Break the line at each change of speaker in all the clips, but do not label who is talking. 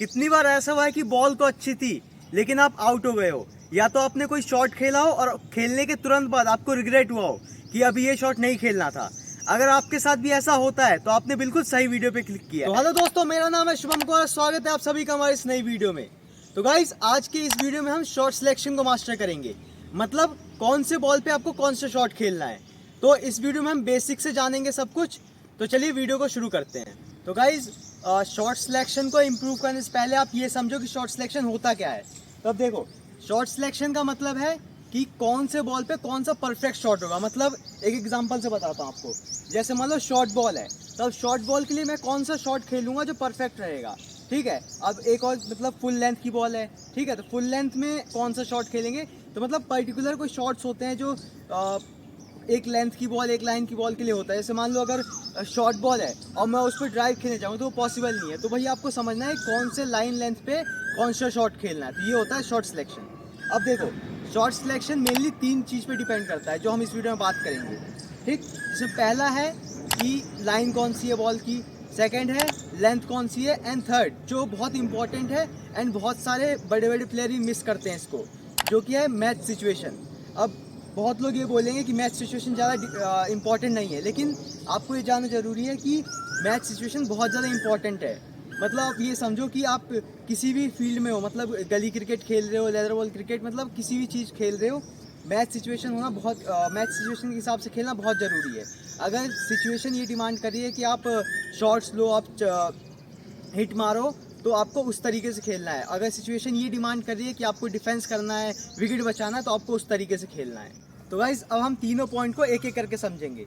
कितनी बार ऐसा हुआ है कि बॉल तो अच्छी थी लेकिन आप आउट हो गए हो, या तो आपने कोई शॉट खेला हो और खेलने के तुरंत बाद आपको रिग्रेट हुआ हो कि अभी ये शॉट नहीं खेलना था। अगर आपके साथ भी ऐसा होता है तो आपने बिल्कुल सही वीडियो पे क्लिक किया। तो हेलो दोस्तों, मेरा नाम है शुभम कुमार, स्वागत है आप सभी का हमारे इस नई वीडियो में। तो गाइस, आज के इस वीडियो में हम शॉट सिलेक्शन को मास्टर करेंगे, मतलब कौन से बॉल पे आपको कौन सा शॉट खेलना है। तो इस वीडियो में हम बेसिक से जानेंगे सब कुछ। तो चलिए वीडियो को शुरू करते हैं। तो गाइज, शॉट सिलेक्शन को इम्प्रूव करने से पहले आप ये समझो कि शॉट सिलेक्शन होता क्या है। तो अब देखो, शॉट सिलेक्शन का मतलब है कि कौन से बॉल पे कौन सा परफेक्ट शॉट होगा। मतलब एक एग्जांपल से बताता हूँ आपको। जैसे मान लो शॉर्ट बॉल है, तो अब शॉर्ट बॉल के लिए मैं कौन सा शॉट खेलूंगा जो परफेक्ट रहेगा, ठीक है। अब एक और मतलब फुल लेंथ की बॉल है, ठीक है, तो फुल लेंथ में कौन सा शॉट खेलेंगे। तो मतलब पर्टिकुलर कोई शॉट्स होते हैं जो एक लेंथ की बॉल एक लाइन की बॉल के लिए होता है। जैसे मान लो अगर शॉर्ट बॉल है और मैं उस पर ड्राइव खेलने चाहूँ तो वो पॉसिबल नहीं है। तो भाई आपको समझना है कौन से लाइन लेंथ पे कौन सा शॉट खेलना है। तो ये होता है शॉट सिलेक्शन। अब देखो, शॉट सिलेक्शन मेनली 3 चीज़ पे डिपेंड करता है जो हम इस वीडियो में बात करेंगे, ठीक। जिसमें पहला है कि लाइन कौन सी है बॉल की, सेकंड है लेंथ कौन सी है, एंड थर्ड जो बहुत इंपॉर्टेंट है एंड बहुत सारे बड़े बड़े प्लेयर भी मिस करते हैं इसको, जो कि है मैच सिचुएशन। अब बहुत लोग ये बोलेंगे कि मैच सिचुएशन ज़्यादा इंपॉर्टेंट नहीं है, लेकिन आपको ये जानना ज़रूरी है कि मैच सिचुएशन बहुत ज़्यादा इंपॉर्टेंट है। मतलब आप ये समझो कि आप किसी भी फील्ड में हो, मतलब गली क्रिकेट खेल रहे हो, लेदर बॉल क्रिकेट, मतलब किसी भी चीज़ खेल रहे हो, मैच सिचुएशन होना बहुत मैच सिचुएशन के हिसाब से खेलना बहुत ज़रूरी है। अगर सिचुएशन ये डिमांड कर रही है कि आप शॉट्स लो, आप हिट मारो, तो आपको उस तरीके से खेलना है। अगर सिचुएशन ये डिमांड कर रही है कि आपको डिफेंस करना है, विकेट बचाना है, तो आपको उस तरीके से खेलना है। तो गाइस, अब हम तीनों पॉइंट को एक एक करके समझेंगे।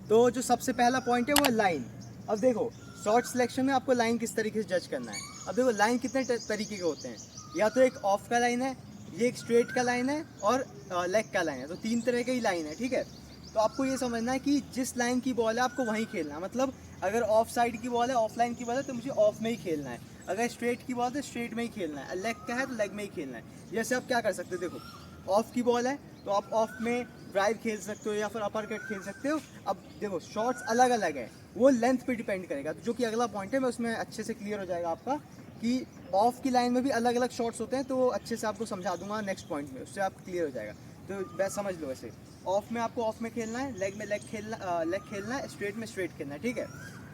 तो जो सबसे पहला पॉइंट है वो है लाइन। अब देखो, शॉट सिलेक्शन में आपको लाइन किस तरीके से जज करना है। अब देखो, लाइन कितने तरीके के होते हैं। या तो एक ऑफ का लाइन है, ये एक स्ट्रेट का लाइन है, और लेग का लाइन है। तो 3 तरह की लाइन है, ठीक है। तो आपको ये समझना है कि जिस लाइन की बॉल है आपको वहीं खेलना है। मतलब अगर ऑफ साइड की बॉल है, ऑफ लाइन की बॉल है, तो मुझे ऑफ में ही खेलना है। अगर स्ट्रेट की बॉल है तो स्ट्रेट में ही खेलना है, लेग का है तो लेग में ही खेलना है। जैसे आप क्या कर सकते हो, देखो ऑफ की बॉल है तो आप ऑफ में ड्राइव खेल सकते हो या फिर अपर कट खेल सकते हो। अब देखो, शॉट्स अलग अलग है, वो लेंथ पे डिपेंड करेगा। तो जो कि अगला पॉइंट है, मैं उसमें अच्छे से क्लियर हो जाएगा आपका कि ऑफ की लाइन में भी अलग अलग शॉट्स होते हैं। तो वो अच्छे से आपको समझा दूंगा नेक्स्ट पॉइंट में, उससे आप क्लियर हो जाएगा। तो बस समझ लो, ऐसे ऑफ में आपको ऑफ में खेलना है, लेग में लेग खेलना है, स्ट्रेट में स्ट्रेट खेलना है, ठीक है।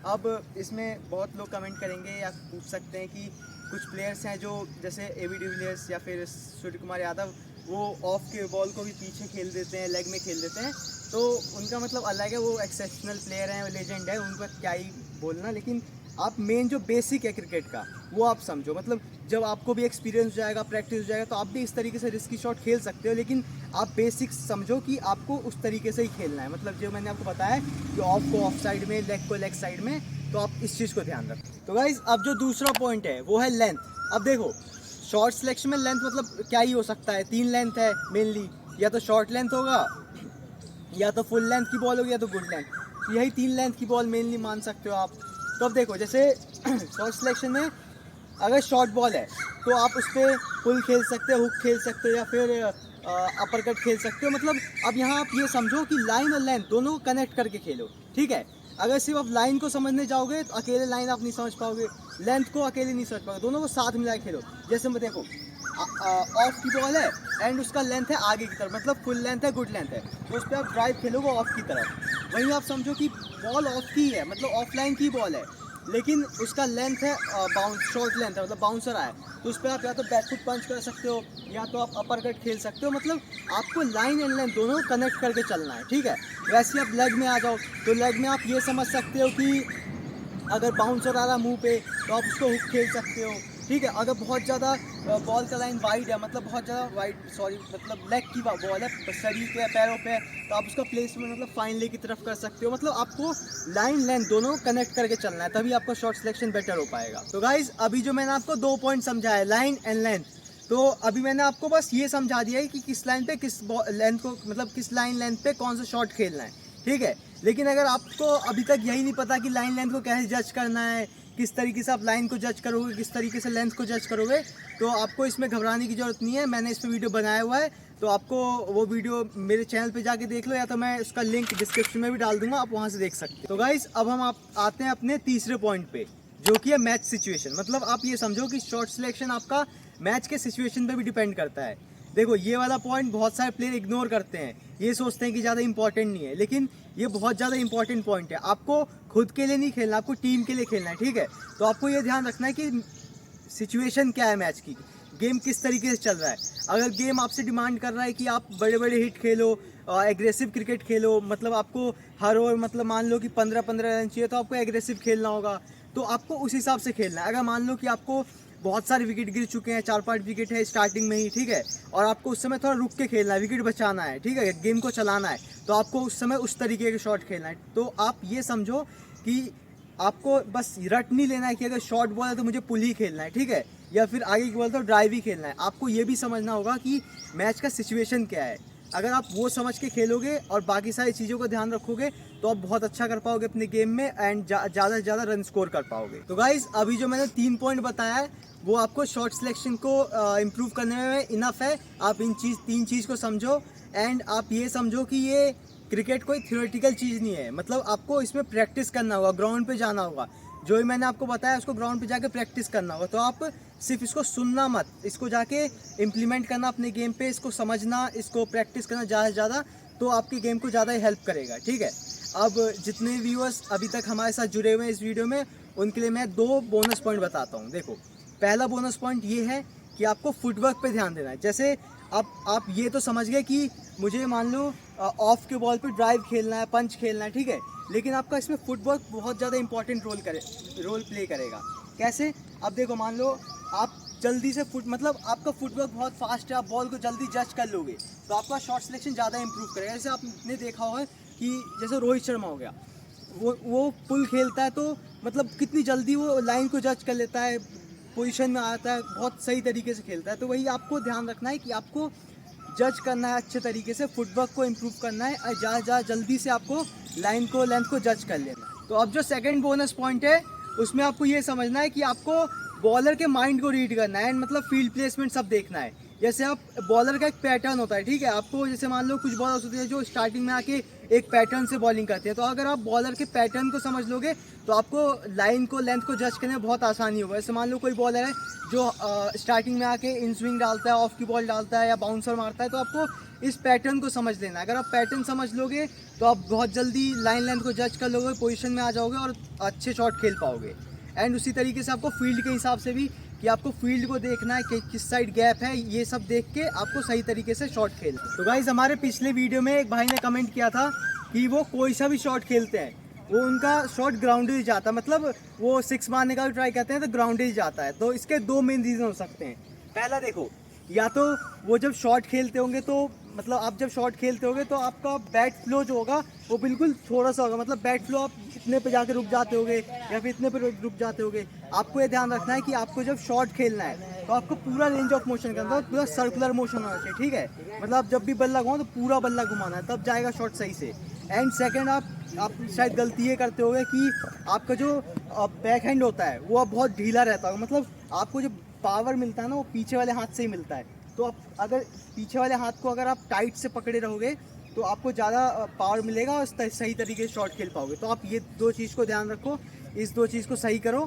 अब इसमें बहुत लोग कमेंट करेंगे या पूछ सकते हैं कि कुछ प्लेयर्स हैं जो जैसे एबी डिविलियर्स या फिर सूर्य कुमार यादव, वो ऑफ के बॉल को भी पीछे खेल देते हैं, लेग में खेल देते हैं। तो उनका मतलब अलग है, वो एक्सेप्शनल प्लेयर हैं, वो लेजेंड है, उनका क्या ही बोलना। लेकिन आप मेन जो बेसिक है क्रिकेट का वो आप समझो। मतलब जब आपको भी एक्सपीरियंस हो जाएगा, प्रैक्टिस हो जाएगा, तो आप भी इस तरीके से रिस्की शॉट खेल सकते हो। लेकिन आप बेसिक्स समझो कि आपको उस तरीके से ही खेलना है। मतलब जो मैंने आपको बताया कि ऑफ को ऑफ साइड में, लेग को लेग साइड में, तो आप इस चीज़ को ध्यान रखें। तो गाइज, अब जो दूसरा पॉइंट है वो है लेंथ। अब देखो, शॉर्ट सिलेक्शन में लेंथ मतलब क्या ही हो सकता है, 3 लेंथ है मेनली। या तो शॉर्ट लेंथ होगा, या तो फुल लेंथ की बॉल होगी, या तो गुड लेंथ। यही 3 लेंथ की बॉल मेनली मान सकते हो आप। तो अब देखो, जैसे शॉर्ट सिलेक्शन में अगर शॉर्ट बॉल है तो आप उस पर पुल खेल सकते हो, हुक खेल सकते हो, या फिर अपर कट खेल सकते हो। मतलब अब यहाँ आप ये समझो कि लाइन और लेंथ दोनों को कनेक्ट करके खेलो, ठीक है। अगर सिर्फ आप लाइन को समझने जाओगे तो अकेले लाइन आप नहीं समझ पाओगे, लेंथ को अकेले नहीं समझ पाओगे, दोनों को साथ मिला के खेलो। जैसे मैं देखो, ऑफ की बॉल है एंड उसका लेंथ है आगे की तरफ, मतलब फुल लेंथ है, गुड लेंथ है, तो उस पर आप ड्राइव खेलोगे ऑफ की तरफ। वहीं आप समझो कि बॉल ऑफ की है, मतलब ऑफलाइन की बॉल है, लेकिन उसका लेंथ है बाउंस, शॉर्ट लेंथ है, मतलब बाउंसर आया, तो उस पर आप या तो बैकफुट पंच कर सकते हो, या तो आप अपर कट खेल सकते हो। मतलब आपको लाइन एंड लेंथ दोनों कनेक्ट करके चलना है, ठीक है। वैसे आप लेग में आ जाओ, तो लेग में आप ये समझ सकते हो कि अगर बाउंसर आ रहा मुंह पे तो आप उसको हुक खेल सकते हो, ठीक है। अगर बहुत ज़्यादा बॉल का लाइन वाइड है, मतलब बहुत ज़्यादा वाइड, सॉरी, मतलब लेग की बॉल है, शरीर पे, पैरों पे, तो आप उसका प्लेसमेंट मतलब फाइन ले की तरफ कर सकते हो। मतलब आपको लाइन लेंथ दोनों कनेक्ट करके चलना है, तभी आपका शॉट सिलेक्शन बेटर हो पाएगा। तो गाइज, अभी जो मैंने आपको 2 पॉइंट समझाया है, लाइन एंड लेंथ, तो अभी मैंने आपको बस ये समझा दिया है कि किस लाइन पे किस लेंथ को, मतलब किस लाइन लेंथ पे कौन सा शॉट खेलना है, ठीक है। लेकिन अगर आपको अभी तक यही नहीं पता कि लाइन लेंथ को कैसे जज करना है, किस तरीके से आप लाइन को जज करोगे, किस तरीके से लेंथ को जज करोगे, तो आपको इसमें घबराने की ज़रूरत नहीं है। मैंने इस पर वीडियो बनाया हुआ है, तो आपको वो वीडियो मेरे चैनल पे जाके देख लो, या तो मैं उसका लिंक डिस्क्रिप्शन में भी डाल दूंगा, आप वहाँ से देख सकते हैं। तो गाइस, अब हम आप आते हैं अपने तीसरे पॉइंट पे, जो कि है मैच सिचुएशन। मतलब आप ये समझो कि शॉट सिलेक्शन आपका मैच के सिचुएशन पे भी डिपेंड करता है। देखो ये वाला पॉइंट बहुत सारे प्लेयर इग्नोर करते हैं, ये सोचते हैं कि ज़्यादा इंपॉर्टेंट नहीं है, लेकिन ये बहुत ज़्यादा इंपॉर्टेंट पॉइंट है। आपको खुद के लिए नहीं खेलना, आपको टीम के लिए खेलना है, ठीक है। तो आपको ये ध्यान रखना है कि सिचुएशन क्या है मैच की, गेम किस तरीके से चल रहा है। अगर गेम आपसे डिमांड कर रहा है कि आप बड़े बड़े हिट खेलो, एग्रेसिव क्रिकेट खेलो, मतलब आपको हर ओवर मतलब मान लो कि 15-15 रन चाहिए, तो आपको एग्रेसिव खेलना होगा, तो आपको उस हिसाब से खेलना है। अगर मान लो कि आपको बहुत सारे विकेट गिर चुके हैं, 4-5 विकेट है स्टार्टिंग में ही, ठीक है, और आपको उस समय थोड़ा रुक के खेलना है, विकेट बचाना है, ठीक है, गेम को चलाना है, तो आपको उस समय उस तरीके के शॉट खेलना है। तो आप ये समझो कि आपको बस रट नहीं लेना है कि अगर शॉर्ट बॉल है तो मुझे पुल ही खेलना है, ठीक है, या फिर आगे की बॉल तो ड्राइव ही खेलना है। आपको ये भी समझना होगा कि मैच का सिचुएशन क्या है। अगर आप वो समझ के खेलोगे और बाकी सारी चीज़ों को ध्यान रखोगे तो आप बहुत अच्छा कर पाओगे अपने गेम में एंड ज़्यादा से ज़्यादा रन स्कोर कर पाओगे। तो गाइज अभी जो मैंने 3 पॉइंट बताया है वो आपको शॉट सिलेक्शन को इम्प्रूव करने में इनफ है। आप इन 3 चीज़ को समझो एंड आप ये समझो कि ये क्रिकेट कोई थियोरेटिकल चीज़ नहीं है, मतलब आपको इसमें प्रैक्टिस करना होगा, ग्राउंड पे जाना होगा। जो भी मैंने आपको बताया उसको ग्राउंड पे जाके प्रैक्टिस करना होगा। तो आप सिर्फ इसको सुनना मत, इसको जाके इम्प्लीमेंट करना अपने गेम पे, इसको समझना, इसको प्रैक्टिस करना ज़्यादा से ज़्यादा, तो आपकी गेम को ज़्यादा हेल्प करेगा, ठीक है। अब जितने व्यूअर्स अभी तक हमारे साथ जुड़े हुए हैं इस वीडियो में, उनके लिए मैं 2 बोनस पॉइंट बताता हूँ। देखो पहला बोनस पॉइंट ये है कि आपको फुटवर्क पे ध्यान देना है। जैसे आप ये तो समझ गए कि मुझे मान लो ऑफ के बॉल पे ड्राइव खेलना है, पंच खेलना है, ठीक है, लेकिन आपका इसमें फुटवर्क बहुत ज़्यादा इंपॉर्टेंट रोल प्ले करेगा। कैसे? अब देखो मान लो आप जल्दी से मतलब आपका फुटवर्क बहुत फास्ट है, आप बॉल को जल्दी जज कर लोगे तो आपका शॉट सिलेक्शन ज़्यादा इंप्रूव करेगा। जैसे आपने देखा होगा कि जैसे रोहित शर्मा हो गया, वो पुल खेलता है तो मतलब कितनी जल्दी वो लाइन को जज कर लेता है, पोजीशन में आता है, बहुत सही तरीके से खेलता है। तो वही आपको ध्यान रखना है कि आपको जज करना है अच्छे तरीके से, फुटवर्क को इम्प्रूव करना है और ज़्यादा जल्दी से आपको लाइन को, लेंथ को जज कर लेना है। तो अब जो सेकंड बोनस पॉइंट है उसमें आपको ये समझना है कि आपको बॉलर के माइंड को रीड करना है, मतलब फील्ड प्लेसमेंट सब देखना है। जैसे आप बॉलर का एक पैटर्न होता है, ठीक है, आपको जैसे मान लो कुछ बॉलर्स होते हैं जो स्टार्टिंग में आके एक पैटर्न से बॉलिंग करते हैं, तो अगर आप बॉलर के पैटर्न को समझ लोगे तो आपको लाइन को, लेंथ को जज करने में बहुत आसानी होगा। जैसे मान लो कोई बॉलर है जो स्टार्टिंग में आके इन स्विंग डालता है, ऑफ की बॉल डालता है या बाउंसर मारता है, तो आपको इस पैटर्न को समझ लेना है। अगर आप पैटर्न समझ लोगे तो आप बहुत जल्दी लाइन लेंथ को जज कर लोगे, पोजीशन में आ जाओगे और अच्छे शॉट खेल पाओगे। एंड उसी तरीके से आपको फील्ड के हिसाब से भी कि आपको फील्ड को देखना है कि किस साइड गैप है, ये सब देख के आपको सही तरीके से शॉट खेलना है। तो गाइज हमारे पिछले वीडियो में एक भाई ने कमेंट किया था कि वो कोई सा भी शॉट खेलते हैं वो उनका शॉट ग्राउंडेड ही जाता है, मतलब वो 6 मारने का भी ट्राई करते हैं तो ग्राउंडेड ही जाता है। तो इसके 2 मेन रीज़न हो सकते हैं। पहला देखो, या तो वो जब शॉट खेलते होंगे तो मतलब आप जब शॉट खेलते होगे तो आपका बैट फ्लो जो होगा वो बिल्कुल थोड़ा सा होगा, मतलब बैट फ्लो आप इतने पे जाके रुक जाते होगे या फिर इतने पे रुक जाते होगे। आपको ये ध्यान रखना है कि आपको जब शॉट खेलना है तो आपको पूरा रेंज ऑफ मोशन करना है, पूरा सर्कुलर मोशन होना चाहिए, ठीक है, मतलब जब भी बल्ला घुमाओ तो पूरा बल्ला घुमाना है, तब जाएगा शॉट सही से। एंड सेकेंड, आप शायद गलती ये करते होगे कि आपका जो बैक हैंड होता है वो अब बहुत ढीला रहता है, मतलब आपको जो पावर मिलता है ना वो पीछे वाले हाथ से ही मिलता है। तो आप अगर पीछे वाले हाथ को अगर आप टाइट से पकड़े रहोगे तो आपको ज़्यादा पावर मिलेगा और सही तरीके से शॉट खेल पाओगे। तो आप ये 2 चीज़ को ध्यान रखो, इस 2 चीज़ को सही करो,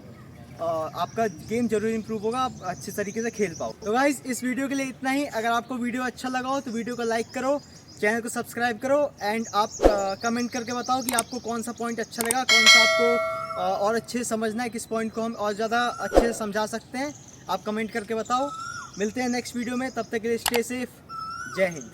आपका गेम जरूर इंप्रूव होगा, आप अच्छे तरीके से खेल पाओ। तो गाइस इस वीडियो के लिए इतना ही। अगर आपको वीडियो अच्छा लगा हो तो वीडियो को लाइक करो, चैनल को सब्सक्राइब करो एंड आप कमेंट करके बताओ कि आपको कौन सा पॉइंट अच्छा लगा, कौन सा आपको और अच्छे से समझना है, किस पॉइंट को हम और ज़्यादा अच्छे से समझा सकते हैं। आप कमेंट करके बताओ। मिलते हैं नेक्स्ट वीडियो में, तब तक के लिए स्टे सेफ। जय हिंद।